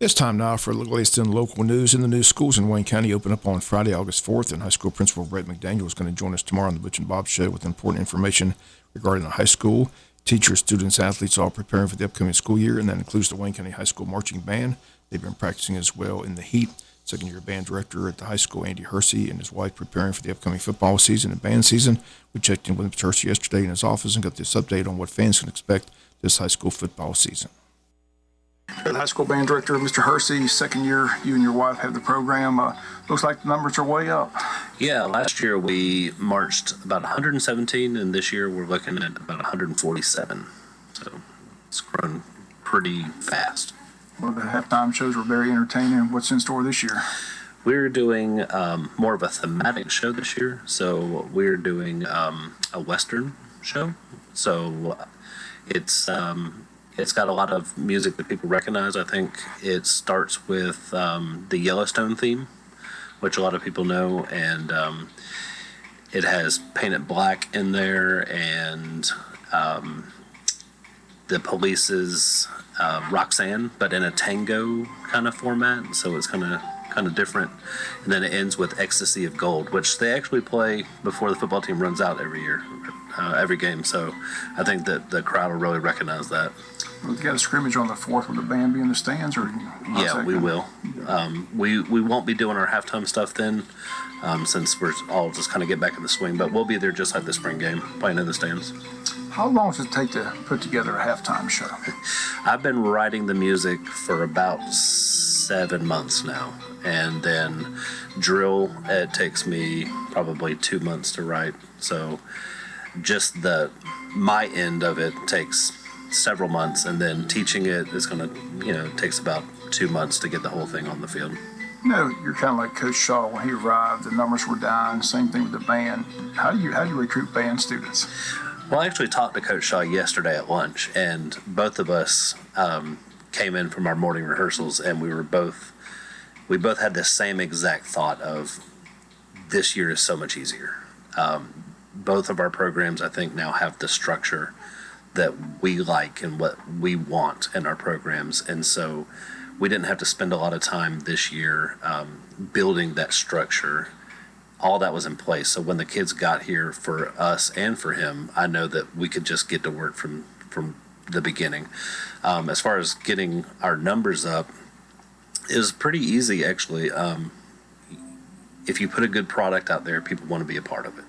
It's time now for the latest in local news. In the news, schools in Wayne County open up on Friday, August 4th, and high school principal Brett McDaniel is going to join us tomorrow on the Butch and Bob Show with important information regarding the high school. Teachers, students, athletes all preparing for the upcoming school year, and that includes the Wayne County High School Marching Band. They've been practicing as well in the heat. Second-year band director at the high school, Andy Hersey, and his wife preparing for the upcoming football season and band season. We checked in with Mr. Hersey yesterday in his office and got this update on what fans can expect this high school football season. The high school band director, Mr. Hersey, second year you and your wife have the program. Looks like the numbers are way up. Yeah, last year we marched about 117, and this year we're looking at about 147. So it's grown pretty fast. Well, the halftime shows were very entertaining. What's in store this year? We're doing more of a thematic show this year. So we're doing a Western show. So it's got a lot of music that people recognize. I think it starts with the Yellowstone theme, which a lot of people know, and it has Paint It Black in there, and the Police's Roxanne, but in a tango kind of format, so it's kind of different. And then it ends with Ecstasy of Gold, which they actually play before the football team runs out every year, every game. So I think that the crowd will really recognize that. Well, you got a scrimmage on the 4th. Will the band be in the stands? Or yeah, we will. We won't be doing our halftime stuff then, since we're all just kind of get back in the swing. But we'll be there just like the spring game, playing in the stands. How long does it take to put together a halftime show? I've been writing the music for about 7 months now, and then drill, it takes me probably 2 months to write. So just my end of it takes several months, and then teaching it is going to, takes about 2 months to get the whole thing on the field. You're kind of like Coach Shaw. When he arrived, the numbers were down. Same thing with the band. How do you recruit band students? Well, I actually talked to Coach Shaw yesterday at lunch, and both of us came in from our morning rehearsals, and we both had the same exact thought of this year is so much easier. Both of our programs, I think, now have the structure that we like and what we want in our programs, and so we didn't have to spend a lot of time this year building that structure. All that was in place, so when the kids got here, for us and for him, I know that we could just get to work from the beginning. As far as getting our numbers up, it was pretty easy actually. If you put a good product out there, people want to be a part of it,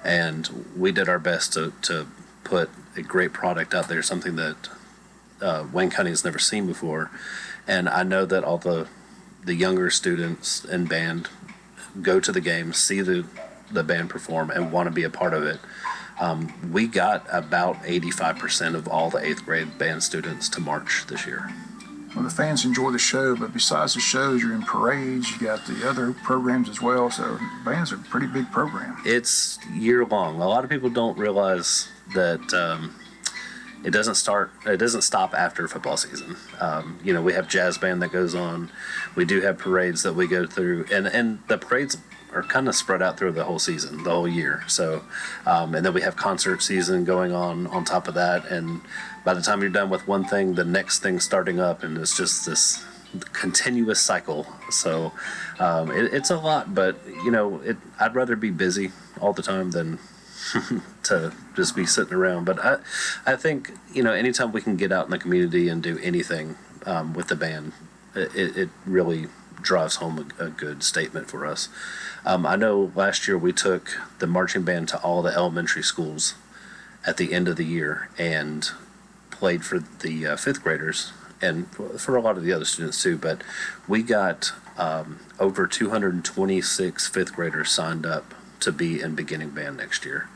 and we did our best to put a great product out there, something that Wayne County has never seen before. And I know that all the younger students in band go to the game, see the band perform, and want to be a part of it. We got about 85% of all the 8th grade band students to march this year. Well, the fans enjoy the show, but besides the shows, you're in parades, you got the other programs as well, so band's a pretty big program. It's year long. A lot of people don't realize that it doesn't stop after football season. We have jazz band that goes on. We do have parades that we go through, and the parades are kind of spread out through the whole season, the whole year. So, and then we have concert season going on top of that, and by the time you're done with one thing, the next thing's starting up, and it's just this continuous cycle. So it's a lot, but I'd rather be busy all the time than to just be sitting around. But I think anytime we can get out in the community and do anything with the band, it really drives home a good statement for us. I know last year we took the marching band to all the elementary schools at the end of the year and played for the 5th graders and for a lot of the other students too. But we got over 226 5th graders signed up to be in beginning band next year,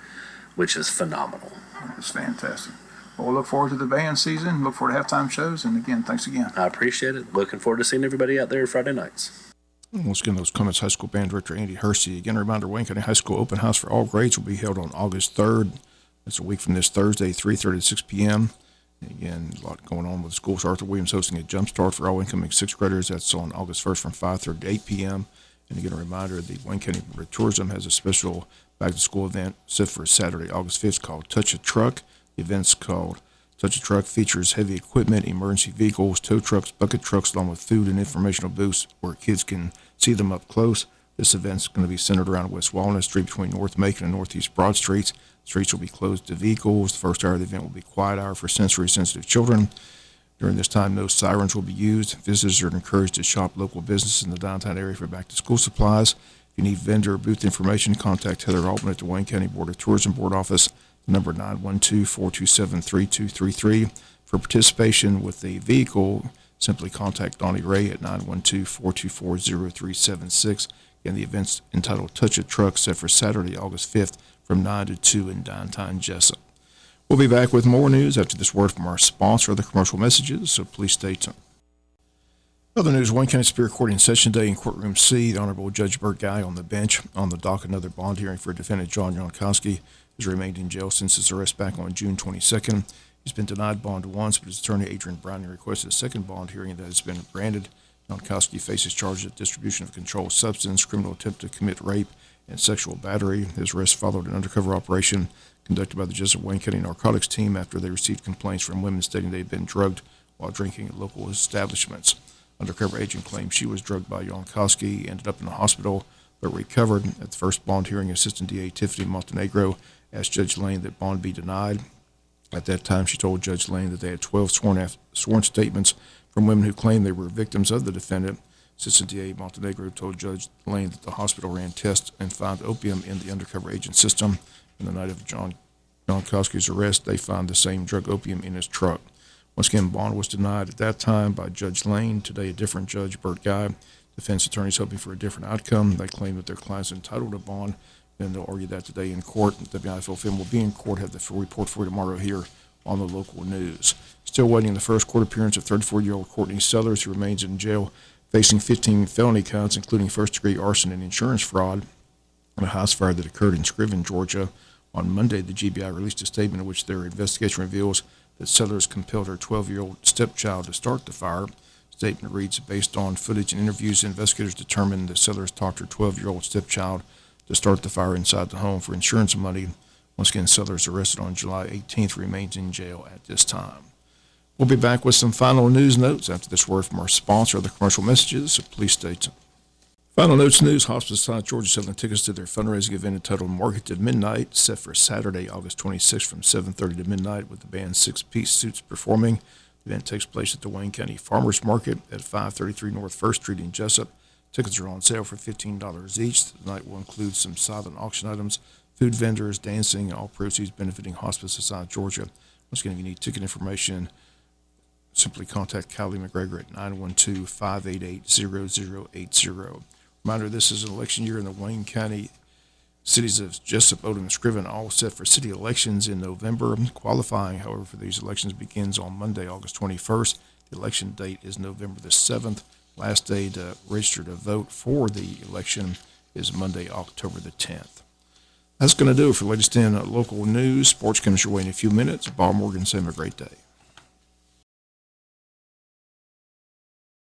which is phenomenal. That's fantastic. Well, we'll look forward to the band season, look forward to halftime shows, and again, thanks again. I appreciate it. Looking forward to seeing everybody out there Friday nights. Once again, those comments, high school band director Andy Hersey. Again, a reminder, Wayne County High School open house for all grades will be held on August 3rd. That's a week from this Thursday, 3:30 to 6 p.m. Again, a lot going on with the schools. Arthur Williams hosting a jump start for all incoming 6th graders. That's on August 1st from 5:30 to 8 p.m. And again, a reminder, the Wayne County Tourism has a special back-to-school event set for Saturday, August 5th called Touch a Truck. The event's called Touch a Truck features heavy equipment, emergency vehicles, tow trucks, bucket trucks, along with food and informational booths where kids can see them up close. This event's going to be centered around West Walnut Street between North Macon and Northeast Broad Streets. Streets will be closed to vehicles. The first hour of the event will be quiet hour for sensory-sensitive children. During this time, no sirens will be used. Visitors are encouraged to shop local businesses in the downtown area for back-to-school supplies. If you need vendor or booth information, contact Heather Altman at the Wayne County Board of Tourism Board Office, number 912-427-3233. For participation with the vehicle, simply contact Donnie Ray at 912-424-0376. Again, the event's entitled Touch a Truck, set for Saturday, August 5th from 9 to 2 in downtown Jesup. We'll be back with more news after this word from our sponsor, other commercial messages, so please stay tuned. Other news, Wayne County Superior Court in session day in courtroom C. The Honorable Judge Burt Guy on the bench. On the docket, another bond hearing for defendant John Jankowski, has remained in jail since his arrest back on June 22nd. He's been denied bond once, but his attorney, Adrian Browning, requested a second bond hearing that has been granted. Jankowski faces charges of distribution of controlled substance, criminal attempt to commit rape, and sexual battery. His arrest followed an undercover operation conducted by the Jesup Wayne County Narcotics Team after they received complaints from women stating they had been drugged while drinking at local establishments. Undercover agent claimed she was drugged by Jankowski, ended up in the hospital, but recovered. At the first bond hearing, Assistant DA Tiffany Montenegro asked Judge Lane that bond be denied. At that time, she told Judge Lane that they had 12 sworn statements from women who claimed they were victims of the defendant. Assistant DA Montenegro told Judge Lane that the hospital ran tests and found opium in the undercover agent system. On the night of Jankowski's arrest, they found the same drug opium in his truck. Once again, bond was denied at that time by Judge Lane. Today, a different judge, Burt Guy. Defense attorneys hoping for a different outcome. They claim that their client's entitled to bond, and they'll argue that today in court. The WIFO film will be in court, have the full report for you tomorrow here on the local news. Still waiting the first court appearance of 34-year-old Courtney Sellers, who remains in jail, facing 15 felony counts, including first-degree arson and insurance fraud in a house fire that occurred in Scriven, Georgia. On Monday, the GBI released a statement in which their investigation reveals that Sellers compelled her 12-year-old stepchild to start the fire. The statement reads, based on footage and interviews, investigators determined that Sellers talked her 12-year-old stepchild to start the fire inside the home for insurance money. Once again, Sellers, arrested on July 18th, remains in jail at this time. We'll be back with some final news notes after this word from our sponsor, the commercial messages, so please stay tuned. Final notes news, Hospice South Georgia selling tickets to their fundraising event entitled Market to Midnight, set for Saturday, August 26th from 7:30 to midnight with the band Six Piece Suits performing. The event takes place at the Wayne County Farmers Market at 533 North 1st Street in Jesup. Tickets are on sale for $15 each. The night will include some silent auction items, food vendors, dancing, and all proceeds benefiting Hospice of South Georgia. Once again, if you need ticket information, simply contact Callie McGregor at 912-588-0080. Reminder, this is an election year in the Wayne County cities of Jesup, Odom, and Scriven, all set for city elections in November. Qualifying, however, for these elections begins on Monday, August 21st. The election date is November the 7th. Last day to register to vote for the election is Monday, October the 10th. That's going to do it for latest in local news. Sports comes your way in a few minutes. Bob Morgan, say have a great day.